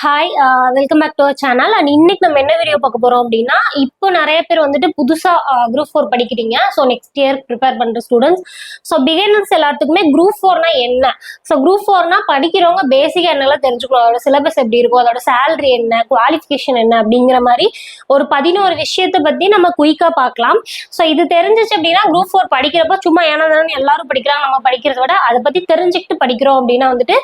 Hi welcome back to our channel. And இன்னைக்கு நம்ம என்ன வீடியோ பார்க்க போறோம் அப்படின்னா, இப்போ நிறைய பேர் வந்துட்டு புதுசா குரூப் 4 படிக்கிறீங்க. ஸோ நெக்ஸ்ட் இயர் ப்ரிப்பேர் பண்ற ஸ்டூடெண்ட்ஸ். ஸோ பிகினர்ஸ் எல்லாத்துக்குமே குரூப் 4னா என்ன, ஸோ குரூப் 4னா படிக்கிறவங்க பேசிக்கா என்னெல்லாம் தெரிஞ்சுக்கணும், அதோட சிலபஸ் எப்படி இருக்கும், அதோட சேலரி என்ன, குவாலிஃபிகேஷன் என்ன அப்படிங்கிற மாதிரி ஒரு 11 விஷயத்தை பத்தி நம்ம குயிக்கா பார்க்கலாம். ஸோ இது தெரிஞ்சிச்சு அப்படின்னா குரூப் 4 படிக்கிறப்ப சும்மா ஏன்னா எல்லாரும் படிக்கிறாங்க, நம்ம படிக்கிறத விட அதை பத்தி தெரிஞ்சுக்கிட்டு படிக்கிறோம் அப்படின்னா வந்துட்டு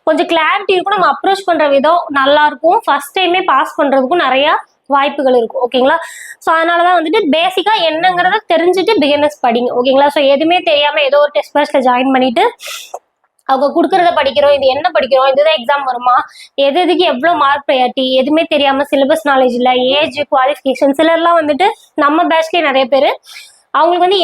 கொஞ்சம் கிளாரிட்டி இருக்கும். நம்ம அப்ரோச் பண்ற விதம் நல்லா இருக்கும். ஃபர்ஸ்ட் டைமே பாஸ் பண்றதுக்கும் நிறைய வாய்ப்புகள் இருக்கும். ஓகேங்களா? ஸோ அதனாலதான் வந்துட்டு பேசிக்கா என்னங்கிறத தெரிஞ்சுட்டு பிகினர்ஸ் படிங்க. ஓகேங்களா? ஸோ எதுவுமே தெரியாம ஏதோ ஒரு டெஸ்ட் பேட்ச்ல ஜாயின் பண்ணிட்டு அவங்க கொடுக்கறத படிக்கிறோம், இது என்ன படிக்கிறோம், இதுதான் எக்ஸாம் வருமா, எதுக்கு எவ்வளவு மார்க் ப்ரையாரிட்டி, எதுவுமே தெரியாம சிலபஸ் நாலேஜ் இல்ல, ஏஜ் குவாலிஃபிகேஷன், சிலர்லாம் வந்துட்டு நம்ம பேட்ச்லயே நிறைய பேர் அவங்களுக்கு வந்து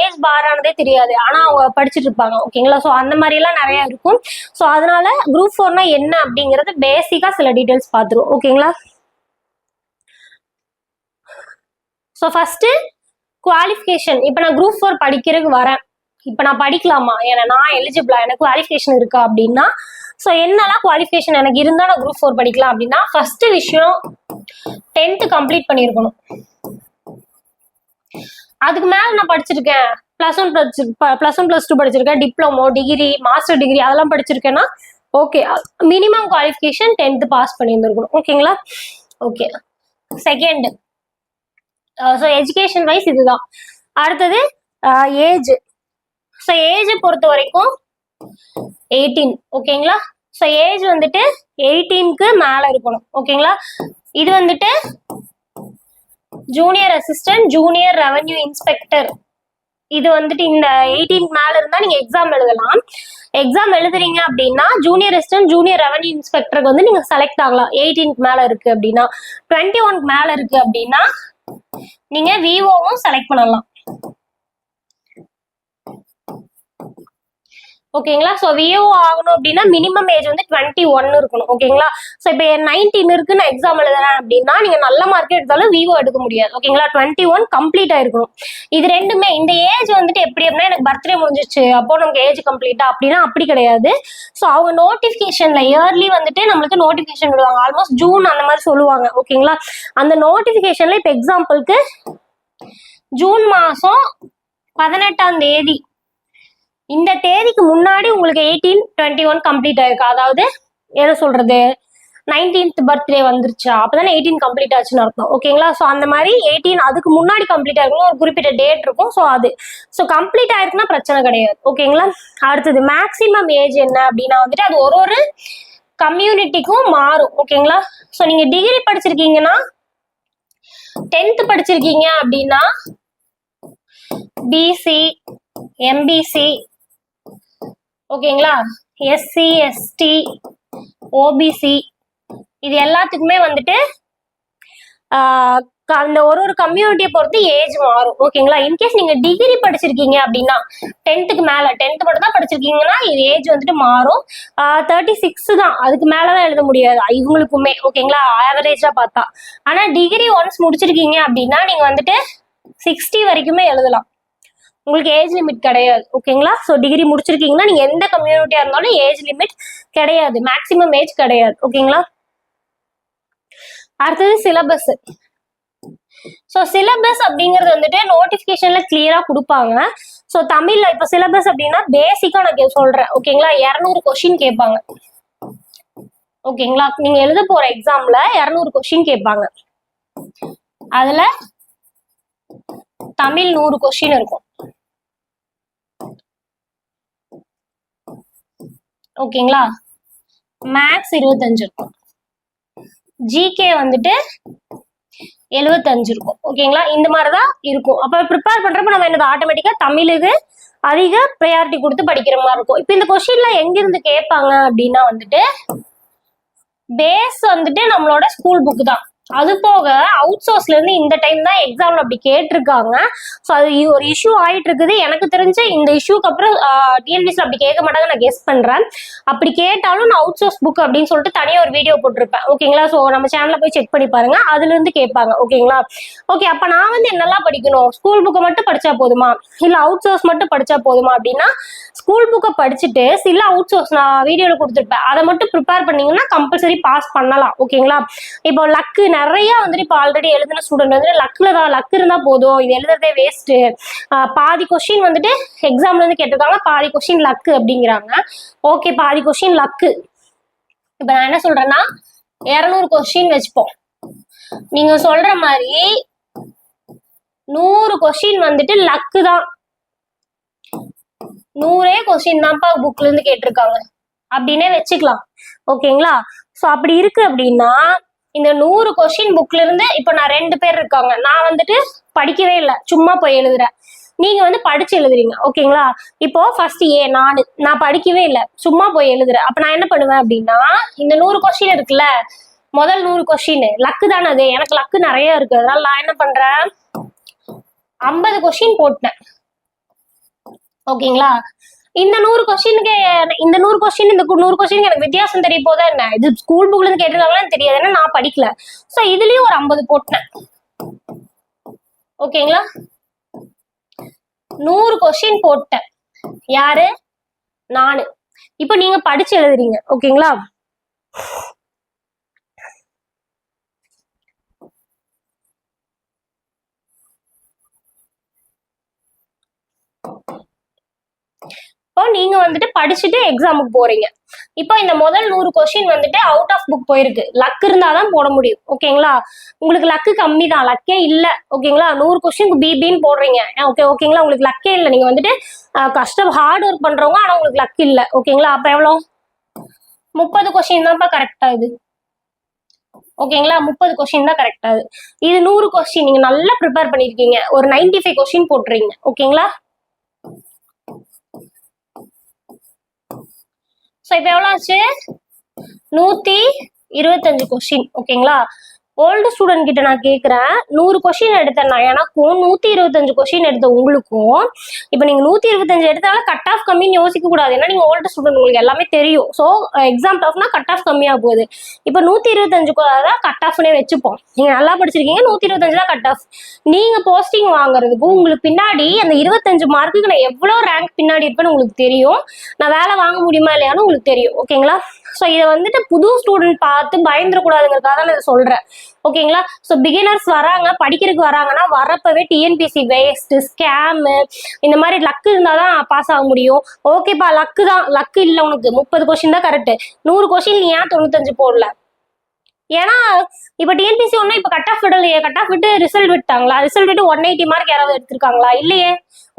ஏஜ் பாரானதே தெரியாது, ஆனா அவங்க படிச்சுட்டு இருப்பாங்க. ஓகேங்களா? ஸோ அந்த மாதிரி எல்லாம் நிறைய இருக்கும். ஸோ அதனால குரூப் 4னா என்ன அப்படிங்கறது பேசிக்கா சில டீடைல்ஸ் பார்த்துருவோம். ஓகேங்களா? So first qualification. இப்போ நான் குரூப் 4 படிக்கிறதுக்கு வரேன், இப்போ நான் படிக்கலாமா, ஏன்னா நான் எலிஜிபிளா, எனக்கு குவாலிஃபிகேஷன் இருக்கா அப்படின்னா, ஸோ என்னெல்லாம் குவாலிஃபிகேஷன் எனக்கு இருந்தா நான் குரூப் 4 படிக்கலாம் அப்படின்னா, ஃபர்ஸ்ட் விஷயம் 10th கம்ப்ளீட் பண்ணியிருக்கணும். அதுக்கு மேல நான் படிச்சிருக்கேன், +1 +2 படிச்சிருக்கேன், டிப்ளமோ, டிகிரி, மாஸ்டர் டிகிரி அதெல்லாம் படிச்சிருக்கேன்னா okay, minimum qualification 10th pass பண்ணியிருந்திருக்கணும். ஓகேங்களா? Okay. Second, so education wise இதுதான். அடுத்தது ஏஜ். ஸோ ஏஜ் பொறுத்த வரைக்கும் 18. ஓகேங்களா? ஸோ ஏஜ் வந்துட்டு 18க்கு மேல இருக்கணும். ஓகேங்களா? இது வந்துட்டு junior assistant, junior revenue inspector, இது வந்துட்டு இந்த 18 மேல இருந்தா நீங்க எக்ஸாம் எழுதலாம். எக்ஸாம் எழுதுறீங்க அப்படின்னா ஜூனியர் அசிஸ்டன்ட், ஜூனியர் ரெவன்யூ இன்ஸ்பெக்டருக்கு வந்து நீங்க செலக்ட் ஆகலாம். 18 மேல இருக்கு அப்படின்னா. 21 மேல இருக்கு அப்படின்னா நீங்க விஓவும் செலக்ட் பண்ணலாம். ஓகேங்களா? ஸோ விஓ ஆகணும் அப்படின்னா மினிமம் ஏஜ் வந்து 21 இருக்கணும். ஓகேங்களா? ஸோ இப்போ 19 இருக்கு, நான் எக்ஸாம் எழுதுறேன் அப்படின்னா நீங்க நல்ல மார்க் எடுத்தாலும் விஓ எடுக்க முடியாது. ஓகேங்களா? 21 கம்ப்ளீட் ஆயிருக்கணும். இது ரெண்டுமே. இந்த ஏஜ் வந்துட்டு எப்படி அப்படின்னா, எனக்கு பர்த்டே முடிஞ்சிச்சு அப்போ நமக்கு ஏஜ் கம்ப்ளீட்டா அப்படின்னா அப்படி கிடையாது. ஸோ அவங்க நோட்டிபிகேஷன்ல இயர்லி வந்துட்டு நம்மளுக்கு நோட்டிபிகேஷன் விடுவாங்க, ஆல்மோஸ்ட் ஜூன் அந்த மாதிரி சொல்லுவாங்க. ஓகேங்களா? அந்த நோட்டிபிகேஷன்ல இப்போ எக்ஸாம்பிளுக்கு ஜூன் மாசம் 18ஆம் தேதி, இந்த தேதிக்கு முன்னாடி உங்களுக்கு 18, 21 கம்ப்ளீட் ஆயிருக்கு. அதாவது என்ன சொல்றது, 19th பர்த்டே வந்துருச்சா, அப்பதானே 18 கம்ப்ளீட் ஆச்சுன்னு அர்த்தம். ஓகேங்களா? ஸோ அந்த மாதிரி 18 அதுக்கு முன்னாடி கம்ப்ளீட் ஆயிருக்கும், ஒரு குறிப்பிட்ட டேட் இருக்கும். ஸோ அது ஸோ கம்ப்ளீட் ஆயிருக்குன்னா பிரச்சனை கிடையாது. ஓகேங்களா? அடுத்தது மேக்சிமம் ஏஜ் என்ன அப்படின்னா வந்துட்டு அது ஒரு கம்யூனிட்டிக்கும் மாறும். ஓகேங்களா? ஸோ நீங்க டிகிரி படிச்சிருக்கீங்கன்னா, 10th படிச்சிருக்கீங்க அப்படின்னா பிசி, எம்பிசி, ஓகேங்களா, எஸ்சி, எஸ்டி, ஓபிசி, இது எல்லாத்துக்குமே வந்துட்டு அந்த ஒரு கம்யூனிட்டியை பொறுத்து ஏஜ் மாறும். ஓகேங்களா? இன்கேஸ் நீங்க டிகிரி படிச்சிருக்கீங்க அப்படின்னா 10th மேல, 10th மட்டும் தான் படிச்சிருக்கீங்கன்னா இது ஏஜ் வந்துட்டு மாறும். 36 தான், அதுக்கு மேலதான் எழுத முடியாது இவங்களுக்குமே. ஓகேங்களா? ஆவரேஜா பார்த்தா. ஆனா டிகிரி ஒன்ஸ் முடிச்சிருக்கீங்க அப்படின்னா நீங்க வந்துட்டு 60 வரைக்குமே எழுதலாம், உங்களுக்கு ஏஜ் லிமிட் கிடையாது. ஓகேங்களா? ஸோ டிகிரி முடிச்சிருக்கீங்கன்னா நீங்க எந்த கம்யூனிட்டியா இருந்தாலும் ஏஜ் லிமிட் கிடையாது, மேக்சிமம் ஏஜ் கிடையாது. ஓகேங்களா? அடுத்தது சிலபஸ். ஸோ சிலபஸ் அப்படிங்கிறது வந்துட்டு நோட்டிபிகேஷன்ல கிளியரா கொடுப்பாங்க. ஸோ தமிழ்ல இப்போ சிலபஸ் அப்படின்னா பேசிக்கா நான் சொல்றேன். ஓகேங்களா? 200 கொஸ்டின் கேட்பாங்க. ஓகேங்களா? நீங்க எழுத போற எக்ஸாம்ல 200 கொஸ்டின் கேட்பாங்க. அதுல தமிழ் 100 கொஸ்டின் இருக்கும். ஓகேங்களா? மேக்ஸ் 25 இருக்கும், ஜிகே வந்துட்டு 75 இருக்கும். ஓகேங்களா? இந்த மாதிரிதான் இருக்கும். அப்ப ப்ரிப்பேர் பண்றப்ப நம்ம என்னது ஆட்டோமேட்டிக்கா தமிழுக்கு அதிக ப்ரையாரிட்டி கொடுத்து படிக்கிற மாதிரி இருக்கும். இப்ப இந்த கொஸ்டின்ல எங்க இருந்து கேட்பாங்க அப்படின்னா வந்துட்டு பேஸ் வந்துட்டு நம்மளோட ஸ்கூல் புக் தான். அது போக அவுட் சோர்ஸ்ல இருந்து இந்த டைம் தான் எக்ஸாம்ல அப்படி கேட்டிருக்காங்க. ஸோ அது ஒரு இஷ்யூ ஆயிட்டு இருக்குது. எனக்கு தெரிஞ்சு இந்த இஷ்யூக்கு அப்புறம் டிஎன்பிஎஸ்ல அப்படி கேட்க மாட்டாங்க நான் கெஸ் பண்றேன். அப்படி கேட்டாலும் நான் அவுட் சோர்ஸ் புக் அப்படின்னு சொல்லிட்டு தனியாக ஒரு வீடியோ போட்டிருப்பேன். ஓகேங்களா? ஸோ நம்ம சேனல்ல போய் செக் பண்ணி பாருங்க, அதுல இருந்து கேட்பாங்க. ஓகேங்களா? ஓகே, அப்ப நான் வந்து என்னெல்லாம் படிக்கணும்? ஸ்கூல் புக்கை மட்டும் படிச்சா போதுமா, இல்ல அவுட் சோர்ஸ் மட்டும் படிச்சா போதுமா அப்படின்னா, ஸ்கூல் புக்கை படிச்சுட்டு சில அவுட் சோர்ஸ் நான் வீடியோல கொடுத்துருப்பேன், அதை மட்டும் ப்ரிப்பேர் பண்ணீங்கன்னா கம்பல்சரி பாஸ் பண்ணலாம். ஓகேங்களா? இப்போ லக்கு நிறைய வந்துட்டு இப்போ ஆல்ரெடி எழுதின ஸ்டூடெண்ட் வந்து லக் இருந்தா போதும், இது எழுதுறதே வேஸ்ட், பாதி கொஸ்டின் வந்துட்டு எக்ஸாம்ல இருந்து கேட்டிருக்காங்க, பாதி கொஸ்டின் லக்கு அப்படிங்கிறாங்க. ஓகே, பாதி கொஸ்டின் லக்கு. இப்ப நான் என்ன சொல்றேன்னா 200 கொஸ்டின் வச்சுப்போம். நீங்க சொல்ற மாதிரி 100 கொஸ்டின் வந்துட்டு லக்கு தான். 100 கொஸ்டின் தான்ப்பா புக்ல இருந்து கேட்டிருக்காங்க அப்படின்னே வச்சுக்கலாம். ஓகேங்களா? சோ அப்படி இருக்கு அப்படின்னா இந்த 100 கொஸ்டின் புக்ல இருந்து இப்ப நான் 2 பேர் இருக்காங்க, நான் வந்துட்டு படிக்கவே இல்லை, சும்மா போய் எழுதுறேன், நீங்க வந்து படிச்சு எழுதுறீங்க. ஓகேங்களா? இப்போ ஃபர்ஸ்ட் நான் படிக்கவே இல்லை, சும்மா போய் எழுதுறேன். அப்ப நான் என்ன பண்ணுவேன் அப்படின்னா, இந்த 100 கொஸ்டின் இருக்குல்ல, முதல் 100 கொஸ்டின் லக்கு தானே, அது எனக்கு லக்கு நிறைய இருக்கு, அதனால நான் என்ன பண்றேன், 50 கொஸ்டின் போட்டேன். ஓகேங்களா? இந்த 100 கொஸ்டினுக்கு இந்த 100 கொஸ்டின் இந்த 100 கொஸ்டினுக்கு எனக்கு வித்தியாசம் தெரிய போதா என்ன? இது ஸ்கூல் புக்ல இருந்து கேட்டிருக்காங்களான்னு தெரியாது, ஏன்னா நான் படிக்கல. சோ இதுலயும் ஒரு 50 போட்டேன். ஓகேங்களா? 100 கொஸ்டின் போட்டேன். யாரு? நானு. இப்போ நீங்க படிச்சு எழுதுறீங்க. ஓகேங்களா? இப்போ நீங்க வந்துட்டு படிச்சுட்டு எக்ஸாமுக்கு போறீங்க. இப்போ இந்த முதல் 100 கொஸ்டின் வந்துட்டு அவுட் ஆஃப் புக் போயிருக்கு, லக் இருந்தாதான் போட முடியும். ஓகேங்களா? உங்களுக்கு லக்கு கம்மி தான், லக்கே இல்ல. ஓகேங்களா? 100 கொஸ்டினுக்கு பிபின்னு போடுறீங்க. ஓகேங்களா? உங்களுக்கு லக்கே இல்லை, நீங்க வந்துட்டு கஷ்டம் ஹார்ட் ஒர்க் பண்றவங்க, ஆனா உங்களுக்கு லக் இல்ல. ஓகேங்களா? அப்ப எவ்வளோ? 30 கொஸ்டின் தான்ப்பா கரெக்டா இது. ஓகேங்களா? 30 கொஸ்டின் தான் கரெக்டா இது 100 கொஸ்டின் நீங்க நல்லா ப்ரிப்பேர் பண்ணிருக்கீங்க, ஒரு 95 கொஸ்டின் போட்டுறீங்க. ஓகேங்களா? ஸோ இப்போ எவ்வளோ ஆச்சு? 125 கொஸ்டின். ஓகேங்களா? ஓல்டு ஸ்டூடெண்ட் கிட்ட நான் கேட்குறேன், 100 கொஸ்டின் எடுத்தேன்னா எனக்கும் 125 கொஸ்டின் எடுத்த உங்களுக்கும், இப்போ நீங்க 125 எடுத்தாலும் கட் ஆஃப் கம்மின்னு யோசிக்க கூடாது, ஏன்னா நீங்க ஓல்டு ஸ்டூடெண்ட், உங்களுக்கு எல்லாமே தெரியும். ஸோ எக்ஸாம் டஃப்னா கட் ஆஃப் கம்மியா போகுது. இப்போ 125 தான் கட் ஆஃப்னே வச்சுப்போம். நீங்க நல்லா படிச்சிருக்கீங்க, 125 தான் கட் ஆஃப். நீங்க போஸ்டிங் வாங்குறதுக்கு உங்களுக்கு பின்னாடி அந்த 25 மார்க்குக்கு நான் எவ்வளோ ரேங்க் பின்னாடி இருப்பேன்னு உங்களுக்கு தெரியும், நான் வேலை வாங்க முடியுமா இல்லையான்னு உங்களுக்கு தெரியும். ஓகேங்களா? ஸோ இதை வந்துட்டு புது ஸ்டூடெண்ட் பார்த்து பயந்துடக்கூடாதுங்கிறதுக்காக தான் நான் சொல்றேன். ஓகேங்களா? ஸோ பிகினர்ஸ் வராங்க, படிக்கிறதுக்கு வராங்கன்னா வரப்பவே டிஎன்பிசி வேஸ்ட், ஸ்கேம், இந்த மாதிரி லக்கு இருந்தாதான் பாஸ் ஆக முடியும். ஓகேப்பா, லக்கு தான், லக்கு இல்லை உனக்கு, 30 கொஸ்டின் தான் கரெக்ட், 100 கொஸ்டின் நீ ஏன் 95 போடல? ஏன்னா இப்ப டிஎன்பிசி ஒன்னும் இப்ப கட் ஆஃப் விடலையே, கட் ஆஃப் விட்டு ரிசல்ட் விட்டாங்களா? ரிசல்ட் விட்டு 180 மார்க் யாராவது எடுத்திருக்காங்களா? இல்லையே.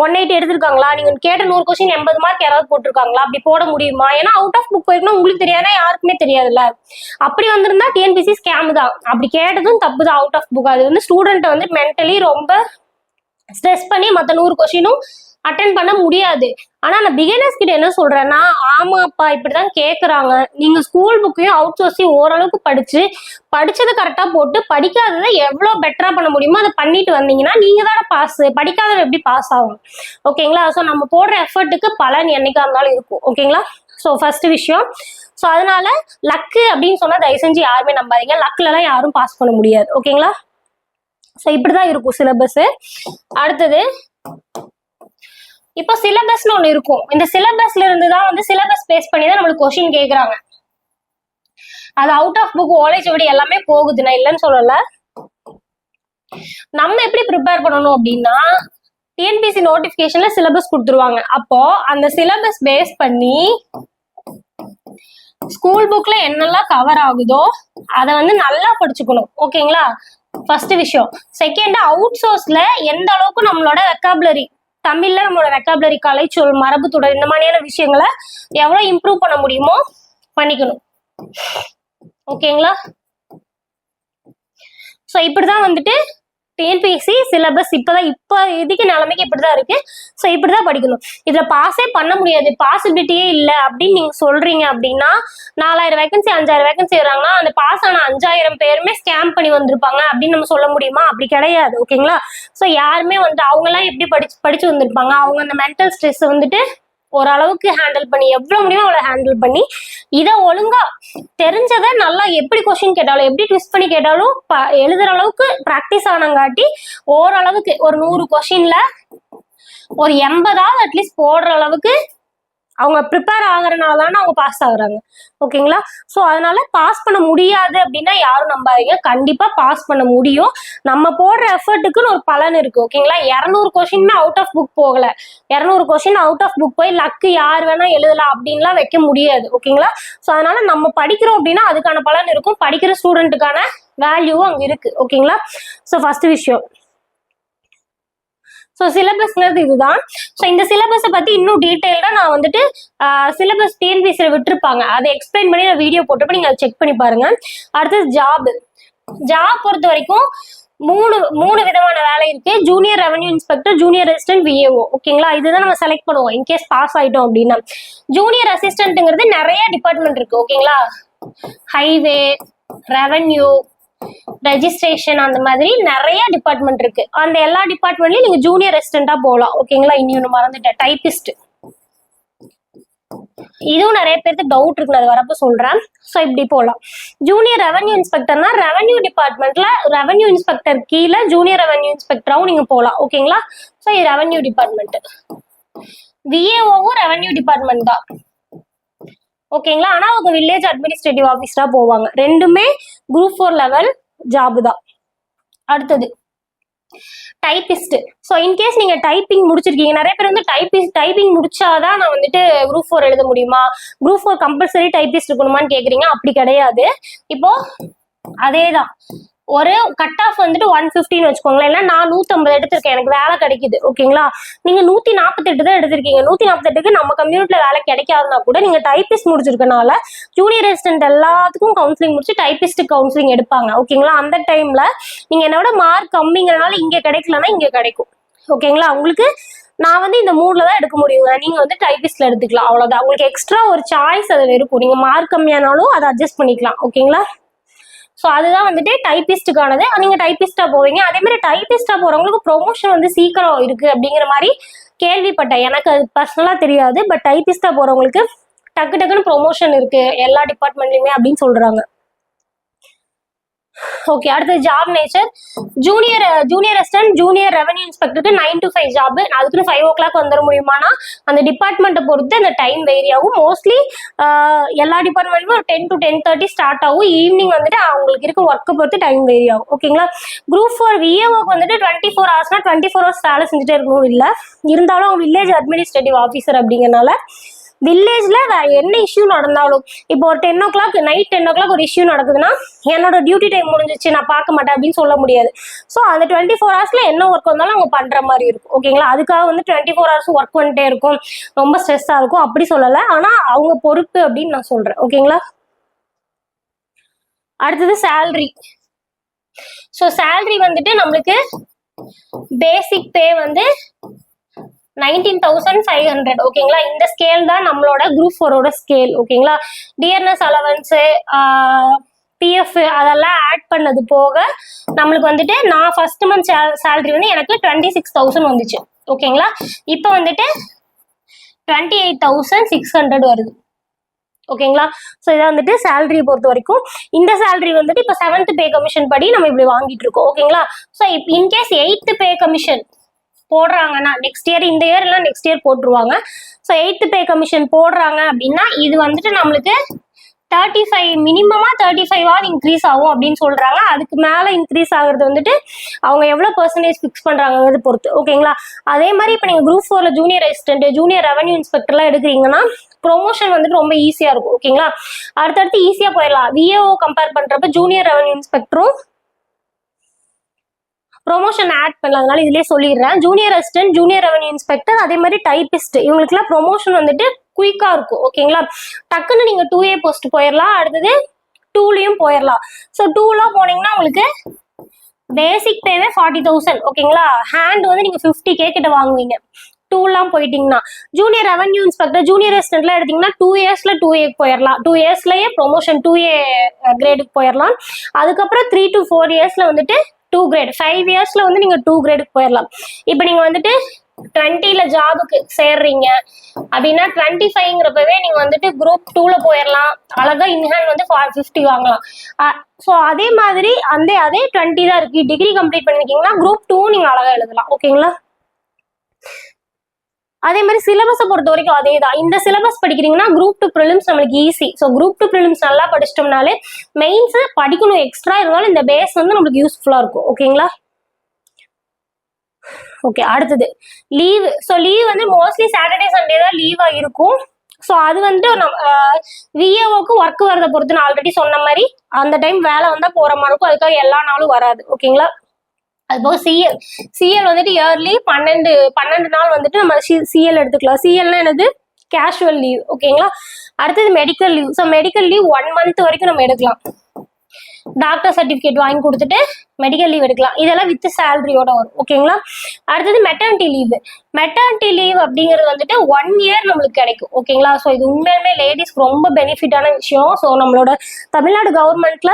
180 எடுத்திருக்காங்களா? நீங்க கேட்ட 100 கொஸ்டின் 80 மார்க் யாராவது போட்டிருக்காங்களா? அப்படி போட முடியுமா? ஏன்னா அவுட் ஆஃப் புக் போயிருக்கணும், உங்களுக்கு தெரியாதுன்னா யாருக்குமே தெரியாதுல்ல. அப்படி வந்திருந்தா டிஎன்பிசி ஸ்கேம் தான். அப்படி கேட்டதும் தப்பு தான், அவுட் ஆஃப் புக். அது வந்து ஸ்டூடெண்ட் வந்து மென்டலி ரொம்ப ஸ்ட்ரெஸ் பண்ணி மற்ற 100 கொஸ்டினும் அட்டென்ட் பண்ண முடியாது. ஆனா நான் பிகினர்ஸ் கிட்ட என்ன சொல்றேன்னா, ஆமாப்பா இப்படிதான் கேக்குறாங்க, நீங்க ஸ்கூல் புக்கையும் அவுட் சோர்ஸையும் ஓரளவுக்கு படிச்சதை கரெக்டா போட்டு படிக்காததை எவ்வளவு பெட்டரா பண்ண முடியுமோ அதை பண்ணிட்டு வந்தீங்கன்னா நீங்க தானே பாஸ், படிக்காதவங்க எப்படி பாஸ் ஆகும்? ஓகேங்களா? ஸோ நம்ம போடுற எஃபர்ட்டுக்கு பலன் என்னைக்கா இருந்தாலும் இருக்கும். ஓகேங்களா? ஸோ ஃபர்ஸ்ட் விஷயம். ஸோ அதனால லக்கு அப்படின்னு சொன்னா தயவு செஞ்சு யாருமே நம்பாதீங்க, லக்ல எல்லாம் யாரும் பாஸ் பண்ண முடியாது. ஓகேங்களா? ஸோ இப்படிதான் இருக்கும் சிலபஸ். அடுத்தது இப்போ சிலபஸ்னு ஒண்ணு இருக்கும். இந்த சிலபஸ்ல இருந்துதான் வந்து சிலபஸ் பேஸ் பண்ணி தான் நம்மளுக்கு கொஸ்டின் கேக்குறாங்க. அது அவுட் ஆஃப் புக் ஓலேஜ் விட எல்லாமே போகுது, நான் இல்லைன்னு சொல்லல. நம்ம எப்படி ப்ரிப்பேர் பண்ணணும் அப்படின்னா, டிஎன்பிசி நோட்டிபிகேஷன்ல சிலபஸ் கொடுத்துருவாங்க. அப்போ அந்த சிலபஸ் பேஸ் பண்ணி ஸ்கூல் புக்ல என்னெல்லாம் கவர் ஆகுதோ அதை வந்து நல்லா படிச்சுக்கணும். ஓகேங்களா? ஃபர்ஸ்ட் விஷயம். செகண்ட், அவுட் சோர்ஸ்ல எந்த அளவுக்கு நம்மளோட வெக்காபுலரி, தமிழ்ல நம்மளோட வெக்காபுலரி, கலைச்சொல், மரபு தொடர், இந்த மாதிரியான விஷயங்களை எவ்வளவு இம்ப்ரூவ் பண்ண முடியுமோ பண்ணிக்கணும். ஓகேங்களா? ஸோ இப்படிதான் வந்துட்டு டிஎன்பிஎஸ்சி சிலபஸ் இப்போ இதுக்கு நிலைமைக்கு இப்படிதான் இருக்கு. ஸோ இப்படிதான் படிக்கணும். இதுல பாஸே பண்ண முடியாது, பாசிபிலிட்டியே இல்லை அப்படின்னு நீங்க சொல்றீங்க அப்படின்னா 4000 வேகன்சி 5000 வேகன்சி வராங்கன்னா அந்த பாஸ் ஆன 5000 பேருமே ஸ்கேம் பண்ணி வந்திருப்பாங்க அப்படின்னு நம்ம சொல்ல முடியுமா? அப்படி கிடையாது. ஓகேங்களா? ஸோ யாருமே அவங்க எல்லாம் எப்படி படிச்சு வந்திருப்பாங்க? அவங்க அந்த மென்டல் ஸ்ட்ரெஸ் வந்துட்டு ஓரளவுக்கு ஹேண்டில் பண்ணி எவ்வளவு முடியுமோ அவ்வளவு ஹேண்டில் பண்ணி இதை ஒழுங்கா தெரிஞ்சதை நல்லா எப்படி கொஸ்டின் கேட்டாலும் எப்படி ட்விஸ்ட் பண்ணி கேட்டாலும் எழுதுற அளவுக்கு ப்ராக்டிஸ் ஆனங்காட்டி ஓரளவுக்கு ஒரு 100 கொஸ்டின்ல ஒரு 80ஆவது அட்லீஸ்ட் போடுற அளவுக்கு அவங்க ப்ரிப்பேர் ஆகுறதுனால தானே அவங்க பாஸ் ஆகுறாங்க. ஓகேங்களா? ஸோ அதனால பாஸ் பண்ண முடியாது அப்படின்னா யாரும் நம்பாதீங்க, கண்டிப்பா பாஸ் பண்ண முடியும். நம்ம போடுற எஃபர்ட்டுக்குன்னு ஒரு பலன் இருக்கு. ஓகேங்களா? 200 கொஸ்டின் அவுட் ஆஃப் புக் போகல, 200 கொஸ்டின் அவுட் ஆஃப் புக் போய் லக்கு யார் வேணா எழுதலாம் அப்படின்லாம் வைக்க முடியாது. ஓகேங்களா? ஸோ அதனால நம்ம படிக்கிறோம் அப்படின்னா அதுக்கான பலன் இருக்கும், படிக்கிற ஸ்டூடெண்ட்டுக்கான வேல்யூவும் அங்க இருக்கு. ஓகேங்களா? ஸோ ஃபர்ஸ்ட் விஷயம். ஸோ சிலபஸ்ங்கிறது இதுதான். ஸோ இந்த சிலபஸை பத்தி இன்னும் டீட்டெயில்டா நான் வந்துட்டு சிலபஸ் டிஎன்பிஎஸ்சியில விட்டுருப்பாங்க, அதை எக்ஸ்பிளைன் பண்ணி நான் வீடியோ போட்டப்ப நீங்க அதை செக் பண்ணி பாருங்க. அடுத்தது ஜாப் பொறுத்த வரைக்கும் மூணு விதமான வேலை இருக்கு. Junior revenue inspector, junior assistant, VAO. ஓகேங்களா? இதுதான் நம்ம செலக்ட் பண்ணுவோம் இன்கேஸ் பாஸ் ஆயிட்டோம் அப்படின்னா. ஜூனியர் அசிஸ்டன்ட்ங்கிறது நிறைய டிபார்ட்மெண்ட் இருக்கு. ஓகேங்களா? ஹைவே, ரெவன்யூ, ரெஜிஸ்ட்ரேஷன், அந்த மாதிரி நிறைய டிபார்ட்மெண்ட் இருக்கு. அந்த எல்லா டிபார்ட்மெண்ட்லயும் நீங்க ஜூனியர் அசிஸ்டண்டா போகலாம். ஓகேங்களா? இன்னொன்னு மறந்துட்டேன், டைபிஸ்ட். இதுவும் நிறைய பேருக்கு டவுட் இருக்கு, அது வரப்ப சொல்றேன். ஸோ இப்படி போகலாம். ஜூனியர் ரெவன்யூ இன்ஸ்பெக்டர்னா ரெவன்யூ டிபார்ட்மெண்ட்ல ரெவன்யூ இன்ஸ்பெக்டர் கீழே ஜூனியர் ரெவன்யூ இன்ஸ்பெக்டராகவும் நீங்க போகலாம். ஓகேங்களா? ஸோ இது ரெவன்யூ டிபார்ட்மெண்ட். விஏஓவும் ரெவன்யூ டிபார்ட்மெண்ட் தான். ஓகேங்களா? ஆனா அவங்க வில்லேஜ் அட்மினிஸ்ட்ரேட்டிவ் ஆஃபீஸரா போவாங்க. ரெண்டுமே குரூப் 4 லெவல் ஜாப் தான். அடுத்தது டைபிஸ்ட். ஸோ இன்கேஸ் நீங்க டைப்பிங் முடிச்சிருக்கீங்க, நிறைய பேர் வந்து டைப்பிங் முடிச்சாதான் நான் வந்துட்டு குரூப் 4 எழுத முடியுமா, குரூப் 4 கம்பல்சரி டைபிஸ்ட் இருக்கணுமான்னு கேக்குறீங்க. அப்படி கிடையாது. இப்போ அதேதான், ஒரு கட் ஆஃப் வந்துட்டு 150 வச்சுக்கோங்களேன். இல்லை நான் 150 எடுத்திருக்கேன், எனக்கு வேலை கிடைக்குது. ஓகேங்களா? நீங்க 148 தான் எடுத்திருக்கீங்க. 148க்கு நம்ம கம்யூனிட்டில வேலை கிடைக்காதுன்னா கூட நீங்க டைபிஸ்ட் முடிச்சிருக்கனால ஜூனியர் அசிஸ்டன்ட் எல்லாத்துக்கும் கவுன்சிலிங் முடிச்சு டைபிஸ்ட் கவுன்சிலிங் எடுப்பாங்க. ஓகேங்களா? அந்த டைம்ல நீங்க என்னோட மார்க் கம்மிங்கிறனால இங்க கிடைக்கலன்னா இங்க கிடைக்கும். ஓகேங்களா? உங்களுக்கு நான் வந்து இந்த 3ல தான் எடுக்க முடியுங்க, நீங்க வந்து டைபிஸ்ட்ல எடுத்துக்கலாம். அவ்வளவுதான். உங்களுக்கு எக்ஸ்ட்ரா ஒரு சாய்ஸ் அதுல இருக்கும். நீங்க மார்க் கம்மியானாலும் அதை அட்ஜஸ்ட் பண்ணிக்கலாம். ஓகேங்களா? ஸோ அதுதான் வந்துட்டு டைபிஸ்டுக்கானது. நீங்க டைபிஸ்டா போவீங்க. அதே மாதிரி டைபிஸ்டா போறவங்களுக்கு ப்ரொமோஷன் வந்து சீக்கிரம் இருக்கு அப்படிங்கிற மாதிரி கேள்விப்பட்டேன். எனக்கு அது பர்சனலா தெரியாது. பட் டைபிஸ்டா போறவங்களுக்கு டக்குன்னு ப்ரொமோஷன் இருக்கு எல்லா டிபார்ட்மெண்ட்லயுமே அப்படின்னு சொல்றாங்க. ஓகே, அடுத்து job nature. Junior assistant, junior revenue இன்ஸ்பெக்டருக்கு 9 to 5 ஜாப். அதுக்கு 5 o'clock வந்துட முடியுமானா அந்த டிபார்ட்மெண்ட்டை பொறுத்து அந்த டைம் வேரி ஆகும். மோஸ்ட்லி எல்லா டிபார்ட்மெண்ட்லயும் ஒரு 10 to 10:30 ஸ்டார்ட் ஆகும். ஈவினிங் வந்துட்டு அவங்களுக்கு இருக்க ஒர்க்கை பொறுத்து டைம் வேரி ஆகும். ஓகேங்களா? குரூப் 4 விஏஓக்கு வந்துட்டு 24 hours 24 hours வேலை செஞ்சுட்டே இருக்கணும். இல்லை இருந்தாலும் அவங்க வில்லேஜ் அட்மினிஸ்ட்ரேட்டிவ் ஆஃபீஸர் அப்படிங்கிறனால வில்லேஜ்ல என்ன இஷ்யூ நடந்தாலும், இப்போ ஒரு 10 o'clock நைட் 10 o'clock ஒரு இஷ்யூ நடக்குதுன்னா என்னோட டியூட்டி டைம் முடிஞ்சிச்சு நான் பார்க்க மாட்டேன் அப்படின்னு சொல்ல முடியாது. ஸோ அந்த 24 hours என்ன ஒர்க் வந்தாலும் அவங்க பண்ற மாதிரி இருக்கும். ஓகேங்களா? அதுக்காக வந்து 24 hours ஒர்க் பண்ணிட்டே இருக்கும், ரொம்ப ஸ்ட்ரெஸ்ஸா இருக்கும் அப்படி சொல்லலை. ஆனா அவங்க பொறுப்பு அப்படின்னு நான் சொல்றேன். ஓகேங்களா? அடுத்தது சேலரி. ஸோ சேலரி வந்துட்டு நம்மளுக்கு பேசிக் பே வந்து 19,500. ஓகேங்களா? இந்த ஸ்கேல் தான் நம்மளோட குரூப் 4ஓட ஸ்கேல். ஓகேங்களா? டியர்னஸ் அலவன்ஸ், பிஎஃப் அதெல்லாம் ஆட் பண்ணது போக நம்மளுக்கு வந்துட்டு நான் ஃபர்ஸ்ட் மந்த் சேலரி வந்து எனக்கு 26,000 வந்துச்சு. ஓகேங்களா? இப்போ வந்துட்டு 28,600 வருது. ஓகேங்களா? ஸோ இதான் வந்துட்டு சேலரியை பொறுத்த வரைக்கும். இந்த சேலரி வந்துட்டு இப்போ 7th பே கமிஷன் படி நம்ம இப்படி வாங்கிட்டு இருக்கோம். ஓகேங்களா? ஸோ இப்போ இன்கேஸ் 8th பே கமிஷன் போடுறாங்கன்னா நெக்ஸ்ட் இயர், இந்த இயர் எல்லாம் நெக்ஸ்ட் இயர் போட்டுருவாங்க. ஸோ 8th பே கமிஷன் போடுறாங்க அப்படின்னா இது வந்துட்டு நம்மளுக்கு 35 மினிமமா 35 இன்க்ரீஸ் ஆகும் அப்படின்னு சொல்றாங்க. அதுக்கு மேல இன்க்ரீஸ் ஆகுறது வந்துட்டு அவங்க எவ்வளவு பெர்சன்டேஜ் ஃபிக்ஸ் பண்றாங்கிறது பொறுத்து. ஓகேங்களா? அதே மாதிரி இப்போ நீங்க குரூப் 4ல ஜூனியர் அசிஸ்டன்ட், ஜூனியர் ரெவன்யூ இன்ஸ்பெக்டர்லாம் எடுக்கிறீங்கன்னா ப்ரொமோஷன் வந்துட்டு ரொம்ப ஈஸியா இருக்கும். ஓகேங்களா? அடுத்தடுத்து ஈஸியா போயிடலாம். விஏஓ கம்பேர் பண்றப்ப ஜூனியர் ரெவன்யூ இன்ஸ்பெக்டரும் ப்ரொமோஷன் ஆட் பண்ணல, அதனால இதுலயே சொல்லிடுறேன். Junior assistant, junior revenue inspector, அதே மாதிரி டைபிஸ்ட், இவங்களுக்குலாம் ப்ரொமோஷன் வந்துட்டு குயிக்கா இருக்கும். ஓகேங்களா? டக்குன்னு நீங்க 2A போஸ்ட் போயிடலாம், அடுத்தது 2லயும் போயிடலாம். ஸோ 2ல போனீங்கன்னா உங்களுக்கு பேசிக் பேவே 40,000 ஓகேங்களா. ஹேண்ட் வந்து நீங்க 50K கிட்ட வாங்குவீங்க 2 போயிட்டீங்கன்னா. ஜூனியர் ரெவன்யூ இன்ஸ்பெக்டர், ஜூனியர் அசிஸ்டன்ட்லாம் எடுத்தீங்கன்னா 2 இயர்ஸ்ல 2A போயிடலாம். 2 இயர்ஸ்லயே ப்ரொமோஷன் 2A கிரேடுக்கு போயிடலாம். அதுக்கப்புறம் 3 to 4 இயர்ஸ்ல வந்துட்டு 2 கிரேட், 5 இயர்ஸ்ல வந்து நீங்க 2 கிரேடுக்கு போயிடலாம். இப்போ நீங்க வந்துட்டு 20ல ஜாபுக்கு சேர்றீங்க அப்படின்னா 25ங்கிறப்பவே நீங்க வந்துட்டு குரூப் 2ல போயிடலாம். அழகா இன்ஹேண்ட் வந்து 50 வாங்கலாம். ஸோ அதே மாதிரி அதே 20 தான் இருக்கு. டிகிரி கம்ப்ளீட் பண்ணிருக்கீங்கன்னா குரூப் 2 நீங்க அழகா எழுதலாம். ஓகேங்களா. அதே மாதிரி சிலபஸை பொறுத்த வரைக்கும் அதே தான். இந்த சிலபஸ் படிக்கிறீங்கன்னா குரூப் 2 ப்ரிலிம்ஸ் நம்மளுக்கு ஈஸி. ஸோ குரூப் 2 ப்ரிலிம்ஸ் நல்லா படிச்சிட்டோம்னாலே மெயின்ஸ் படிக்கணும் எக்ஸ்ட்ரா இருந்தாலும் இந்த பேஸ் வந்து நம்மளுக்கு யூஸ்ஃபுல்லா இருக்கும். ஓகேங்களா. ஓகே, அடுத்தது லீவ். ஸோ லீவ் வந்து மோஸ்ட்லி சாட்டர்டே சண்டே தான் லீவா இருக்கும். ஸோ அது வந்து விஏஓக்கு ஒர்க் வரதை பொறுத்து நான் ஆல்ரெடி சொன்ன மாதிரி அந்த டைம் வேலை வந்தா போற மாதிரி இருக்கும். அதுக்காக எல்லா நாளும் வராது. ஓகேங்களா. அது போக சிஎல் வந்துட்டு இயர்லி 12 நாள் வந்துட்டு நம்ம சிஎல் எடுத்துக்கலாம். சிஎல்னா என்னது, கேஷுவல் லீவ். ஓகேங்களா. அடுத்தது medical leave. So medical leave 1 month வரைக்கும் நம்ம எடுக்கலாம். டாக்டர் சர்டிபிகேட் வாங்கி கொடுத்துட்டு மெடிக்கல் லீவ் எடுக்கலாம். இதெல்லாம் வித் சேலரியோட வரும். ஓகேங்களா. அடுத்தது மெட்டர்னிட்டி லீவ். மெட்டர்னிட்டி லீவ் அப்படிங்கிறது வந்துட்டு 1 இயர் நம்மளுக்கு கிடைக்கும். ஓகேங்களா. ஸோ இது உண்மையுமே லேடிஸ்க்கு ரொம்ப பெனிஃபிட்டான விஷயம். ஸோ நம்மளோட தமிழ்நாடு கவர்மெண்ட்ல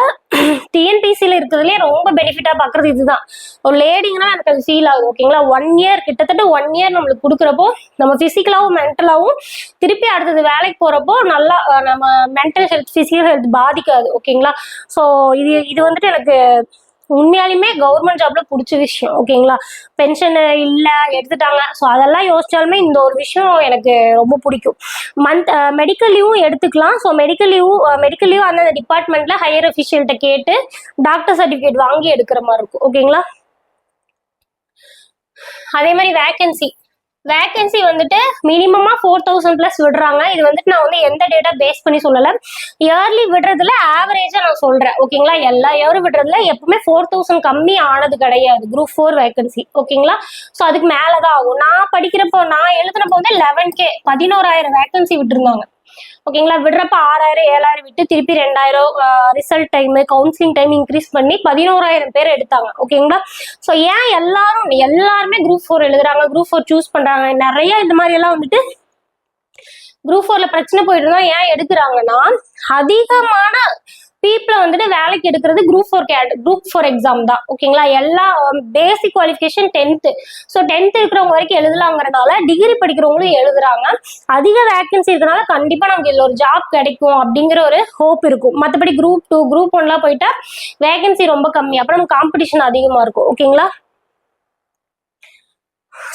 டிஎன்பிசியில் இருக்கிறதுலே ரொம்ப பெனிஃபிட்டா பாக்குறது இதுதான். ஒரு லேடிங்கன்னா எனக்கு அது ஃபீல் ஆகுது. ஓகேங்களா. 1 இயர் கிட்டத்தட்ட 1 இயர் நம்மளுக்கு கொடுக்குறப்போ நம்ம பிசிக்கலாவும் மென்டலாவும் திருப்பி அடுத்தது வேலைக்கு போறப்போ நல்லா நம்ம மென்டல் ஹெல்த் பிசிக்கல் ஹெல்த் பாதிக்காது. ஓகேங்களா. ஸோ இது வந்துட்டு எனக்கு உண்மையாலுமே கவர்மெண்ட் ஜாப்ல பிடிச்ச விஷயம். ஓகேங்களா. பென்ஷன் இல்ல எடுத்துட்டாங்க. ஸோ அதெல்லாம் யோசிச்சாலுமே இந்த ஒரு விஷயம் எனக்கு ரொம்ப பிடிக்கும். மெடிக்கல் லீவும் எடுத்துக்கலாம். ஸோ மெடிக்கல் லீவ் அந்த டிபார்ட்மெண்ட்ல ஹையர் அஃபிஷியல்கிட்ட கேட்டு டாக்டர் சர்டிபிகேட் வாங்கி எடுக்கிற மாதிரி இருக்கும். ஓகேங்களா. அதே மாதிரி வேகன்சி வந்துட்டு மினிமமா 4,000+ விடுறாங்க. இது வந்துட்டு நான் வந்து எந்த டேட்டா பேஸ் பண்ணி சொல்லல, இயர்லி விடுறதுல ஆவரேஜா நான் சொல்றேன். ஓகேங்களா. எல்லா இயரும் விடுறதுல எப்பவுமே 4,000 கம்மி ஆனது கிடையாது குரூப் 4 வேகன்சி. ஓகேங்களா. ஸோ அதுக்கு மேலதான் ஆகும். நான் எழுதுனப்போ வந்து 11K 11,000 வேகன்சி விட்டுருந்தாங்க. ஓகேங்களா. விடுறப்ப 6,000 7,000 விட்டு திருப்பி 2,000 result time counselling time increase பண்ணி 11,000 பேர் எடுத்தாங்க. ஓகேங்களா. ஸோ ஏன் எல்லாருமே குரூப் 4 எழுதுறாங்க, குரூப் 4 சூஸ் பண்றாங்க. நிறைய இந்த மாதிரி எல்லாம் வந்துட்டு குரூப் 4ல பிரச்சனை போயிட்டு இருந்தா ஏன் எடுக்கிறாங்கன்னா, அதிகமான பீப்புளை வந்துட்டு வேலைக்கு எடுக்கிறது குரூப் 4 எக்ஸாம் தான். ஓகேங்களா. எல்லா பேசிக் குவாலிஃபிகேஷன் 10th. ஸோ 10th இருக்கிறவங்க வரைக்கும் எழுதலாங்கிறனால டிகிரி படிக்கிறவங்களும் எழுதுறாங்க. அதிக வேகன்சி இருக்கனால கண்டிப்பா நமக்கு இதுல ஒரு ஜாப் கிடைக்கும் அப்படிங்கிற ஒரு ஹோப் இருக்கும். மற்றபடி குரூப் 2 குரூப் 1லாம் போயிட்டா வேகன்சி ரொம்ப கம்மி, அப்புறம் காம்படிஷன் அதிகமா இருக்கும். ஓகேங்களா.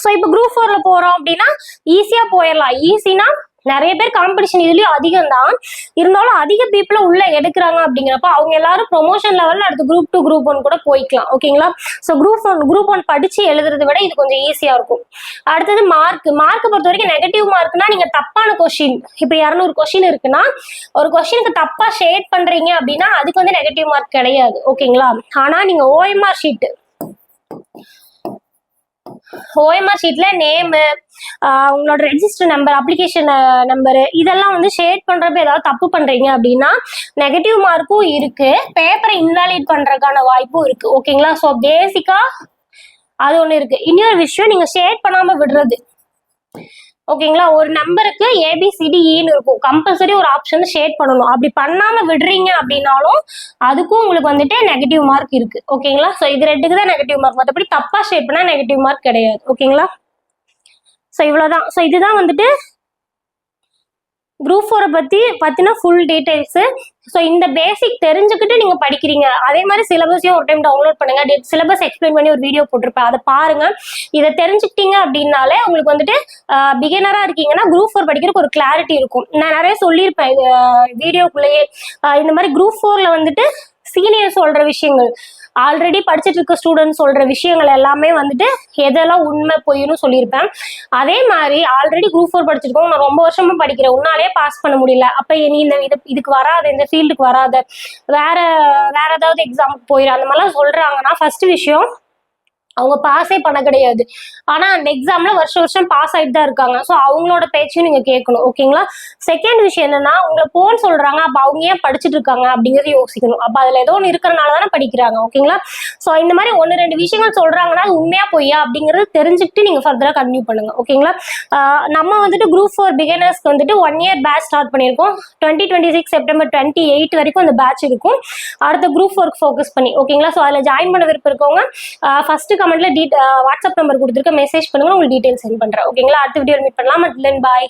ஸோ இப்போ குரூப் 4ல போறோம் அப்படின்னா ஈஸியா போயிடலாம். ஈஸினா நிறைய பேர் காம்படிஷன் இதுலயும் அதிகம் தான், இருந்தாலும் அதிக பீப்புள உள்ள எடுக்கிறாங்க. அப்படிங்கிறப்ப அவங்க எல்லாரும் ப்ரொமோஷன் லெவல்ல அடுத்து குரூப் 2 குரூப் 1 கூட போய்க்கலாம். ஓகேங்களா. ஸோ குரூப் 1 படிச்சு எழுதுறதை விட இது கொஞ்சம் ஈஸியா இருக்கும். அடுத்தது மார்க் பொறுத்த வரைக்கும் நெகட்டிவ் மார்க்னா நீங்க தப்பான கொஸ்டின், இப்போ 200 கொஸ்டின் இருக்குன்னா ஒரு கொஸ்டினுக்கு தப்பா ஷேட் பண்றீங்க அப்படின்னா அதுக்கு வந்து நெகட்டிவ் மார்க் கிடையாது. ஓகேங்களா. ஆனா நீங்க OMR ஷீட்ல நேம், உங்களோட ரெஜிஸ்டர் நம்பர், அப்ளிகேஷன் நம்பர் இதெல்லாம் வந்து ஷேட் பண்றப்ப ஏதாவது தப்பு பண்றீங்க அப்படின்னா நெகட்டிவ் மார்க்கும் இருக்கு, பேப்பரை இன்வாலிட் பண்றதுக்கான வாய்ப்பும் இருக்கு. ஓகேங்களா. ஸோ பேசிக்கா அது ஒண்ணு இருக்கு. இன்னொரு விஷயம், நீங்க ஷேட் பண்ணாம விடுறது. ஓகேங்களா. ஒரு நம்பருக்கு ABCDEன்னு இருக்கும், கம்பல்சரி ஒரு ஆப்ஷன் ஷேட் பண்ணணும். அப்படி பண்ணாம விடுறீங்க அப்படின்னாலும் அதுக்கும் உங்களுக்கு வந்துட்டு நெகட்டிவ் மார்க் இருக்கு. ஓகேங்களா. ஸோ இது 2க்கு தான் நெகட்டிவ் மார்க், மற்றபடி தப்பா ஷேட் பண்ணா நெகட்டிவ் மார்க் கிடையாது. ஓகேங்களா. ஸோ இவ்வளவுதான். ஸோ இதுதான் வந்துட்டு குரூப் 4 பத்தின ஃபுல் டீடைல்ஸ். ஸோ இந்த பேசிக் தெரிஞ்சுக்கிட்டு நீங்க படிக்கிறீங்க. அதே மாதிரி சிலபஸையும் ஒரு டைம் டவுன்லோட் பண்ணுங்க. சிலபஸ் எக்ஸ்பிளைன் பண்ணி ஒரு வீடியோ போட்டிருப்பேன், அதை பாருங்க. இதை தெரிஞ்சுக்கிட்டீங்க அப்படின்னாலே உங்களுக்கு வந்துட்டு பிகினரா இருக்கீங்கன்னா குரூப் 4 படிக்கிறதுக்கு ஒரு கிளாரிட்டி இருக்கும். நான் நிறைய சொல்லியிருப்பேன் வீடியோக்குள்ளேயே. இந்த மாதிரி குரூப் 4ல வந்துட்டு சீனியர் சொல்ற விஷயங்கள், ஆல்ரெடி படிச்சுட்டு இருக்க ஸ்டூடெண்ட் சொல்ற விஷயங்கள் எல்லாமே வந்துட்டு எதெல்லாம் உண்மை பொய்னு சொல்லியிருப்பேன். அதே மாதிரி ஆல்ரெடி குரூப் 4 படிச்சிருக்கோம், நான் ரொம்ப வருஷமா படிக்கிறேன், உன்னாலே பாஸ் பண்ண முடியல, அப்ப நீ இதுக்கு வராத, இந்த ஃபீல்டுக்கு வராத, வேற ஏதாவது எக்ஸாமுக்கு போயிரு, அந்த மாதிரிலாம் சொல்றாங்கன்னா ஃபர்ஸ்ட் விஷயம் அவங்க பாஸே பண்ண கிடையாது. ஆனா அந்த எக்ஸாம்ல வருஷம் வருஷம் பாஸ் ஆயிட்டு தான் இருக்காங்க. ஸோ அவங்களோட பேச்சையும் நீங்க கேட்கணும். ஓகேங்களா? செகண்ட் விஷயம் என்னன்னா, உங்களை போன்னு சொல்றாங்க, அப்ப அவங்க ஏன் படிச்சுட்டு இருக்காங்க அப்படிங்கறது யோசிக்கணும். அப்ப அதுல ஏதோ ஒன்று இருக்கிறனால தானே படிக்கிறாங்க. ஓகேங்களா? ஸோ இந்த மாதிரி 1-2 விஷயங்கள் சொல்றாங்கன்னா அது உண்மையா பொய்யா அப்படிங்கறது தெரிஞ்சுக்கிட்டு நீங்க ஃபர்தரா கண்டினியூ பண்ணுங்க. ஓகேங்களா? நம்ம வந்துட்டு குரூப் 4 பிகினர்ஸ்க்கு வந்துட்டு 1 year பேட்ச் ஸ்டார்ட் பண்ணியிருக்கோம். 2026 செப்டம்பர் 28 வரைக்கும் அந்த பேட்ச் இருக்கும். அடுத்த குரூப் 4 ஃபோக்கஸ் பண்ணி. ஓகேங்களா? ஸோ அதில் ஜாயின் பண்ண விருப்பம் இருக்கவங்க ஃபர்ஸ்ட் கமெண்ட்ல வாட்ஸ்அப் நம்பர் கொடுத்துருக்க மெசேஜ் பண்ணுங்க, உங்களுக்கு டீடைல்ஸ் சென்ட் பண்றேன். ஓகேங்களா? அடுத்த வீடியோ மீட் பண்ணலாம். தென் பாய்.